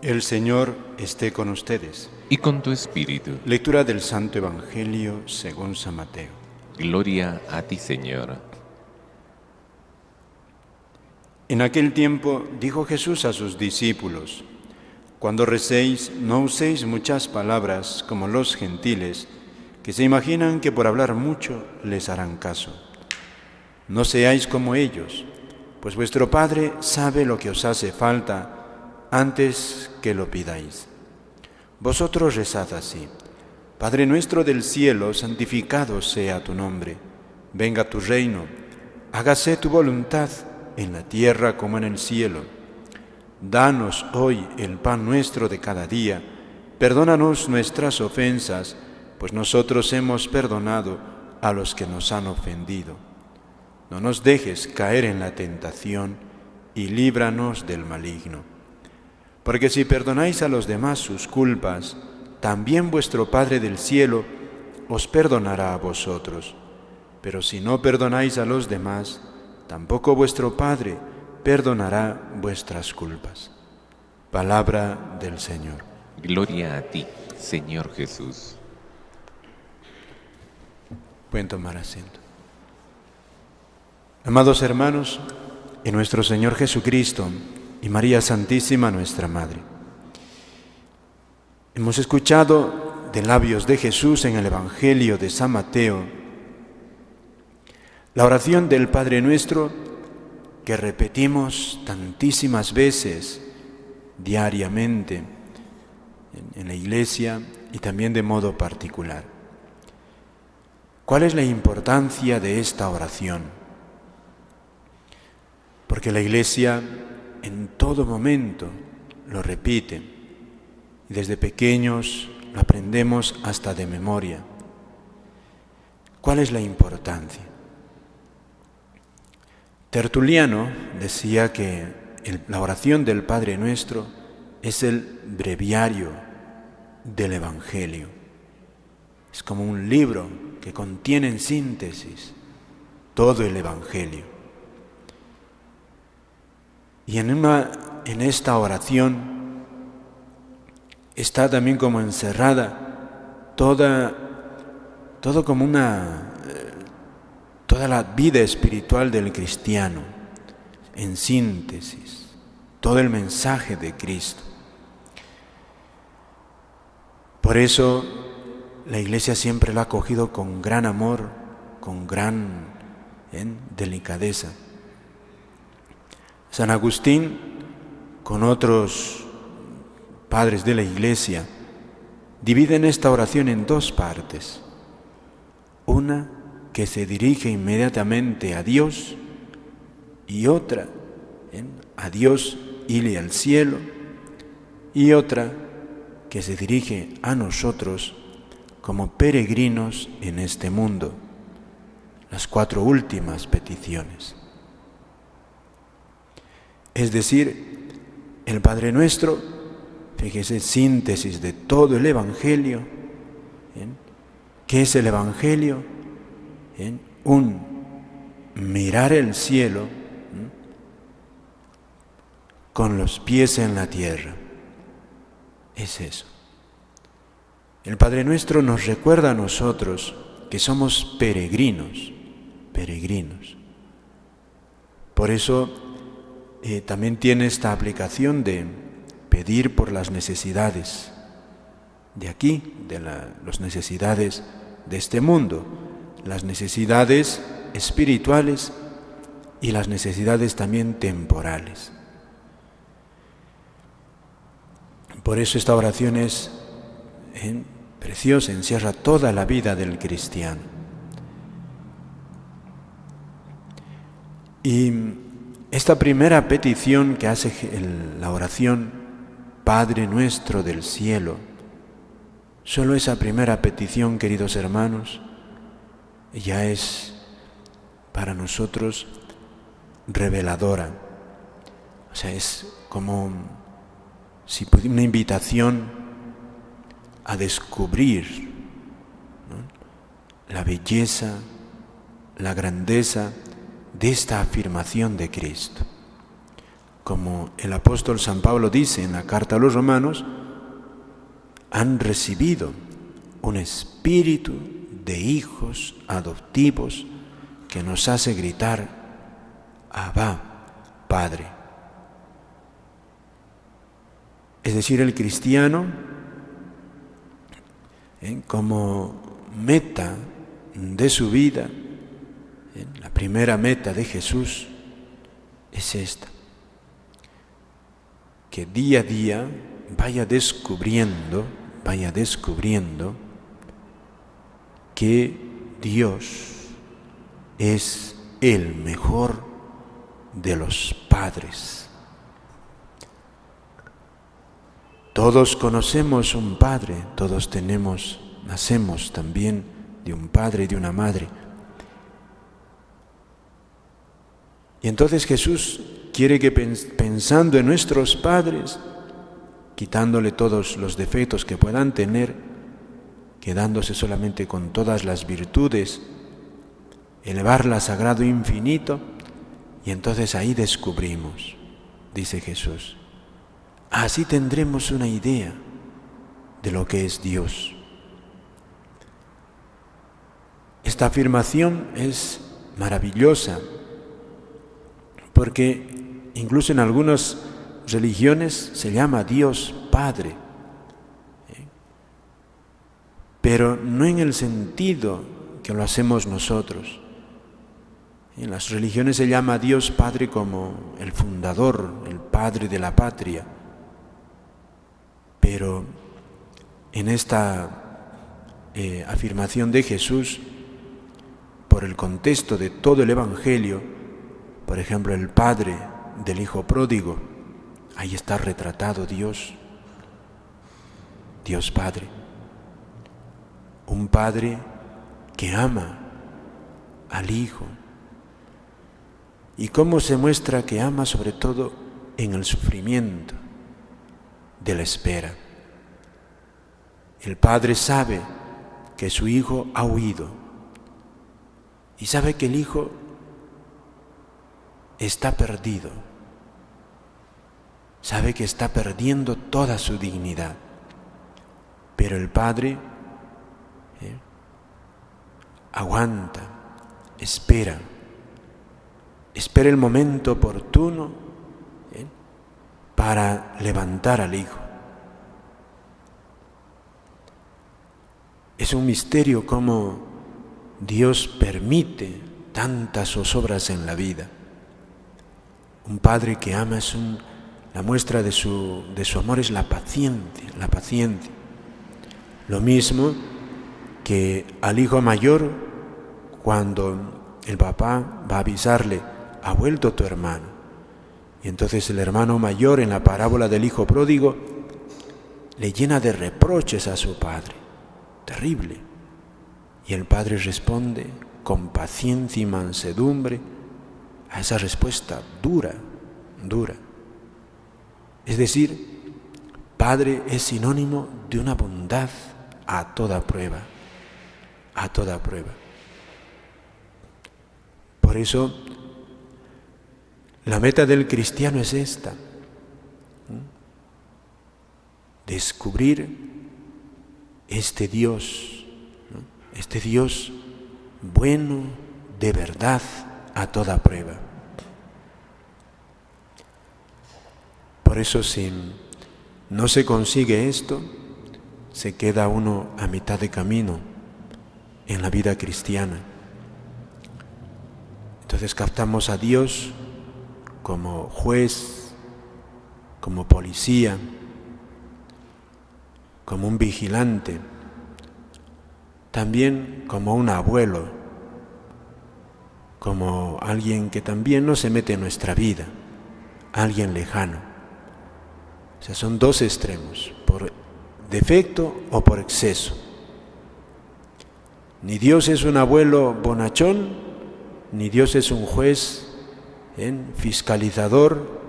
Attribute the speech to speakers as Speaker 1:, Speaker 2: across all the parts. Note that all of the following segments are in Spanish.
Speaker 1: El Señor esté con ustedes.
Speaker 2: Y con tu espíritu.
Speaker 1: Lectura del Santo Evangelio según San Mateo.
Speaker 2: Gloria a ti, Señor.
Speaker 1: En aquel tiempo dijo Jesús a sus discípulos: Cuando recéis, no uséis muchas palabras como los gentiles, que se imaginan que por hablar mucho les harán caso. No seáis como ellos, pues vuestro Padre sabe lo que os hace falta antes que lo pidáis. Vosotros rezad así: Padre nuestro del cielo, santificado sea tu nombre. Venga tu reino, hágase tu voluntad en la tierra como en el cielo. Danos hoy el pan nuestro de cada día. Perdónanos nuestras ofensas, pues nosotros hemos perdonado a los que nos han ofendido. No nos dejes caer en la tentación y líbranos del maligno. Porque si perdonáis a los demás sus culpas, también vuestro Padre del cielo os perdonará a vosotros. Pero si no perdonáis a los demás, tampoco vuestro Padre perdonará vuestras culpas. Palabra del Señor.
Speaker 2: Gloria a ti, Señor Jesús.
Speaker 1: Pueden tomar asiento. Amados hermanos, en nuestro Señor Jesucristo y María Santísima, nuestra Madre, hemos escuchado de labios de Jesús en el Evangelio de San Mateo la oración del Padre Nuestro que repetimos tantísimas veces diariamente en la Iglesia y también de modo particular. ¿Cuál es la importancia de esta oración? Porque la Iglesia en todo momento lo repite y desde pequeños lo aprendemos hasta de memoria. ¿Cuál es la importancia? Tertuliano decía que la oración del Padre Nuestro es el breviario del Evangelio. Es como un libro que contiene en síntesis todo el Evangelio. Y en esta oración está también como encerrada toda la vida espiritual del cristiano, en síntesis, todo el mensaje de Cristo. Por eso la Iglesia siempre lo ha acogido con gran amor, con gran delicadeza. San Agustín, con otros padres de la Iglesia, dividen esta oración en dos partes. Una que se dirige inmediatamente a Dios y otra a Dios y al cielo, y otra que se dirige a nosotros como peregrinos en este mundo. Las 4 últimas peticiones. Es decir, el Padre Nuestro, fíjese, síntesis de todo el Evangelio. ¿Qué es el Evangelio? Un mirar el cielo con los pies en la tierra. Es eso. El Padre Nuestro nos recuerda a nosotros que somos peregrinos. Por eso también tiene esta aplicación de pedir por las necesidades de aquí, de las necesidades de este mundo, las necesidades espirituales y las necesidades también temporales. Por eso esta oración es preciosa, encierra toda la vida del cristiano. Y esta primera petición que hace la oración, Padre Nuestro del cielo, solo esa primera petición, queridos hermanos, ya es para nosotros reveladora. O sea, es como si una invitación a descubrir, ¿no?, la belleza, la grandeza de esta afirmación de Cristo. como el apóstol San Pablo dice en la carta a los Romanos, han recibido un espíritu de hijos adoptivos que nos hace gritar, Abba, Padre. Es decir, el cristiano, como meta de su vida, la primera meta de Jesús es esta, que día a día vaya descubriendo que Dios es el mejor de los padres. Todos conocemos un padre, todos nacemos también de un padre y de una madre. Y entonces Jesús quiere que pensando en nuestros padres, quitándole todos los defectos que puedan tener, quedándose solamente con todas las virtudes, elevarlas a grado infinito, y entonces ahí descubrimos, dice Jesús, así tendremos una idea de lo que es Dios. Esta afirmación es maravillosa, porque incluso en algunas religiones se llama a Dios Padre, pero no en el sentido que lo hacemos nosotros. En las religiones se llama a Dios Padre como el fundador, el Padre de la patria, pero en esta afirmación de Jesús, por el contexto de todo el Evangelio, por ejemplo, el Padre del Hijo Pródigo, ahí está retratado Dios Padre, un Padre que ama al Hijo. ¿Y cómo se muestra que ama? Sobre todo en el sufrimiento de la espera. El Padre sabe que su Hijo ha huido y sabe que el Hijo está perdido, sabe que está perdiendo toda su dignidad, pero el Padre aguanta, espera el momento oportuno para levantar al Hijo. Es un misterio cómo Dios permite tantas zozobras en la vida. Un Padre que ama la muestra de su amor es la paciencia. Lo mismo que al hijo mayor, cuando el papá va a avisarle, ha vuelto tu hermano. Y entonces el hermano mayor, en la parábola del hijo pródigo, le llena de reproches a su padre. Terrible. Y el padre responde con paciencia y mansedumbre a esa respuesta dura. Es decir, Padre es sinónimo de una bondad a toda prueba. Por eso, la meta del cristiano es esta: descubrir este Dios bueno de verdad a toda prueba. Por eso, si no se consigue esto, se queda uno a mitad de camino en la vida cristiana. Entonces captamos a Dios como juez, como policía, como un vigilante, también como un abuelo, como alguien que también no se mete en nuestra vida, alguien lejano. O sea, son dos extremos, por defecto o por exceso. Ni Dios es un abuelo bonachón, ni Dios es un juez fiscalizador,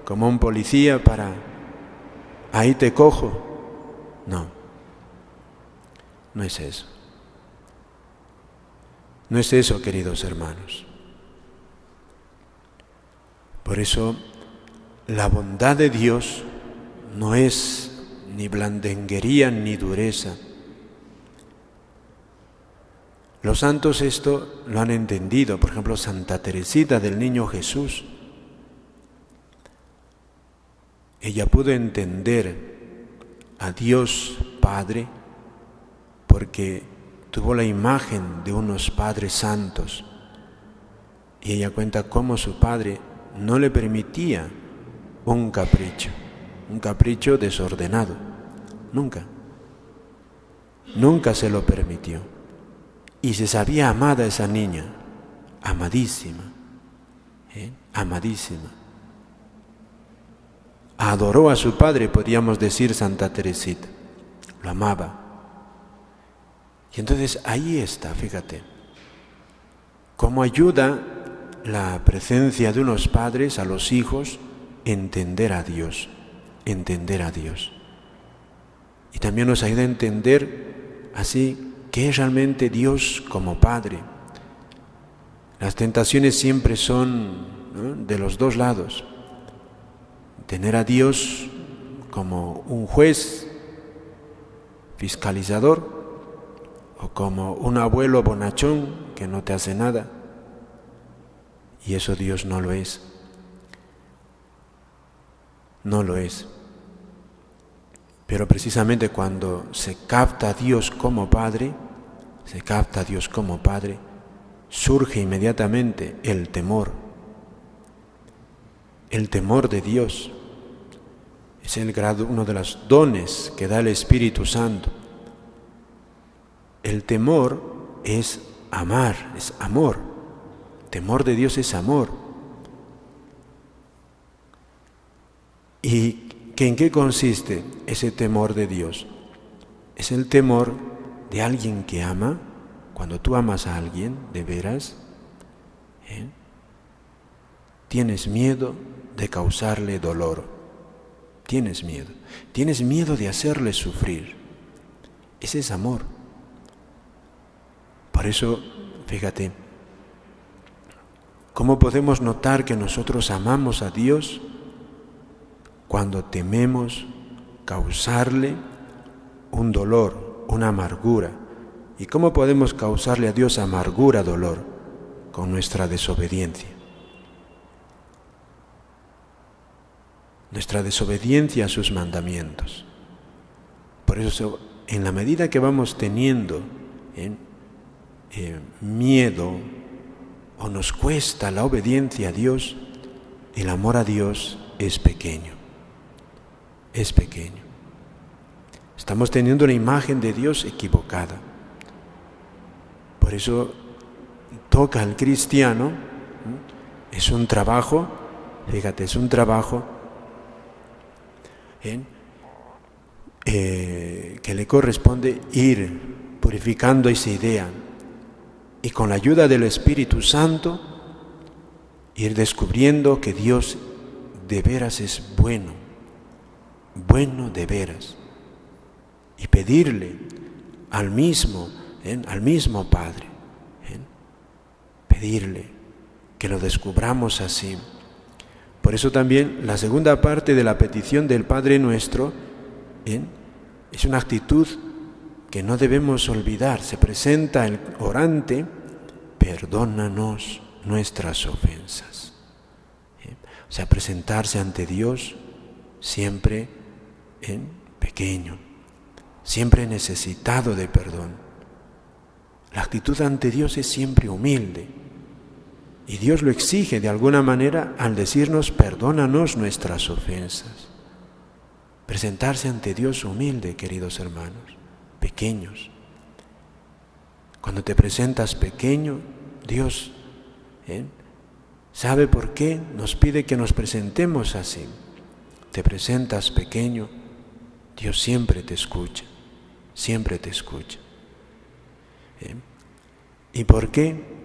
Speaker 1: como un policía para ahí te cojo. No es eso. No es eso, queridos hermanos. Por eso la bondad de Dios no es ni blandenguería ni dureza. Los santos esto lo han entendido. Por ejemplo, Santa Teresita del Niño Jesús. Ella pudo entender a Dios Padre porque tuvo la imagen de unos padres santos. Y ella cuenta cómo su padre no le permitía un capricho desordenado. Nunca se lo permitió. Y se sabía amada esa niña, amadísima, amadísima. Adoró a su padre, podríamos decir Santa Teresita, lo amaba. Y entonces ahí está, fíjate, cómo ayuda la presencia de unos padres a los hijos entender a Dios. Y también nos ayuda a entender así qué es realmente Dios como Padre. Las tentaciones siempre son, ¿no?, de los dos lados. Tener a Dios como un juez fiscalizador o como un abuelo bonachón que no te hace nada. Y eso Dios no lo es. No lo es. Pero precisamente cuando se capta a Dios como Padre, surge inmediatamente el temor de Dios. Es uno de los dones que da el Espíritu Santo. El temor es amar, es amor. El temor de Dios es amor. ¿Y en qué consiste ese temor de Dios? Es el temor de alguien que ama. Cuando tú amas a alguien de veras, tienes miedo de causarle dolor. Tienes miedo de hacerle sufrir. Ese es amor. Por eso, fíjate, ¿cómo podemos notar que nosotros amamos a Dios? Cuando tememos causarle un dolor, una amargura. ¿Y cómo podemos causarle a Dios amargura, dolor? Con nuestra desobediencia. Nuestra desobediencia a sus mandamientos. Por eso, en la medida que vamos teniendo miedo o nos cuesta la obediencia a Dios, el amor a Dios es pequeño. Es pequeño. Estamos teniendo una imagen de Dios equivocada. Por eso toca al cristiano, es un trabajo, fíjate, es un trabajo que le corresponde ir purificando esa idea y con la ayuda del Espíritu Santo ir descubriendo que Dios de veras es bueno de veras, y pedirle al mismo Padre, pedirle que lo descubramos así. Por eso también la segunda parte de la petición del Padre Nuestro es una actitud que no debemos olvidar. Se presenta el orante: perdónanos nuestras ofensas. O sea, presentarse ante Dios siempre pequeño, siempre necesitado de perdón. La actitud ante Dios es siempre humilde. Y Dios lo exige de alguna manera al decirnos: perdónanos nuestras ofensas. Presentarse ante Dios humilde, queridos hermanos, pequeños. Cuando te presentas pequeño, Dios ¿sabe por qué nos pide que nos presentemos así? Te presentas pequeño, Dios siempre te escucha, siempre te escucha. ¿Y por qué?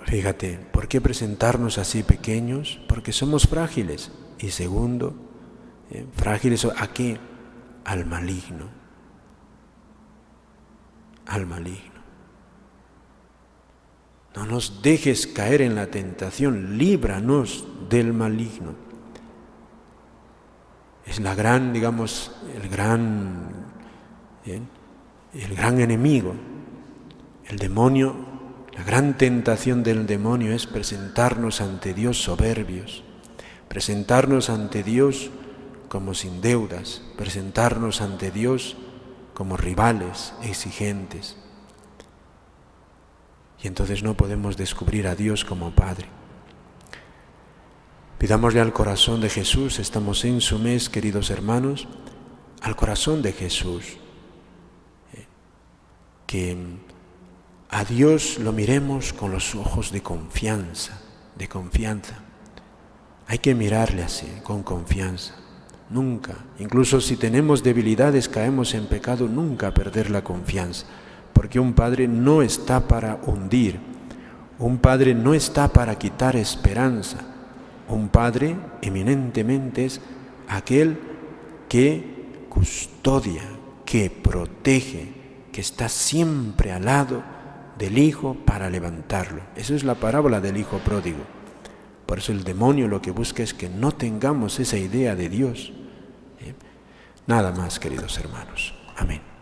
Speaker 1: Fíjate, ¿por qué presentarnos así pequeños? Porque somos frágiles. Y segundo, frágiles ¿a qué? Al maligno. Al maligno. No nos dejes caer en la tentación, líbranos del maligno. es la gran, el gran enemigo. El demonio, la gran tentación del demonio es presentarnos ante Dios soberbios, presentarnos ante Dios como sin deudas, presentarnos ante Dios como rivales, exigentes. Y entonces no podemos descubrir a Dios como Padre. Pidámosle al corazón de Jesús, estamos en su mes, queridos hermanos, al corazón de Jesús, que a Dios lo miremos con los ojos de confianza, Hay que mirarle así, con confianza. Nunca, incluso si tenemos debilidades, caemos en pecado, nunca perder la confianza. Porque un padre no está para hundir, un padre no está para quitar esperanza. Un padre eminentemente es aquel que custodia, que protege, que está siempre al lado del hijo para levantarlo. Esa es la parábola del hijo pródigo. Por eso el demonio lo que busca es que no tengamos esa idea de Dios. Nada más, queridos hermanos. Amén.